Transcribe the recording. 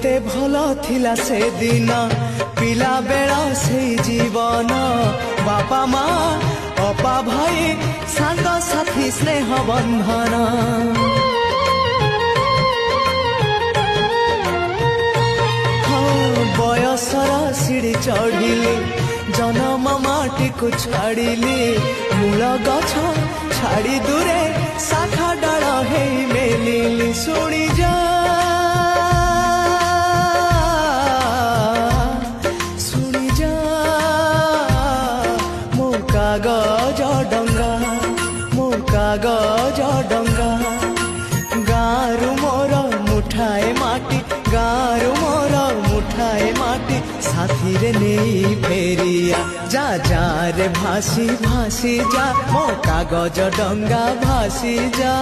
केते भलो थिला से दिन पिला बेला से जीवन बापा माँ अपा भाई सांग साथी स्नेह बंधन बयसर सीढ़ी चढ़िली जन्म माटी को छाड़िली मूल गछ छाड़ी दूरे शाखा डाल हे मेलिली शुणी जा शुणी जा मो कागज डंगा मो कागज डंगा गारु मोर मुठाए माटी गारु मोर मुठाए माटी साथी रे नहीं फेरिया जा जा रे भासी भासी जा मो कागज डंगा भासी जा।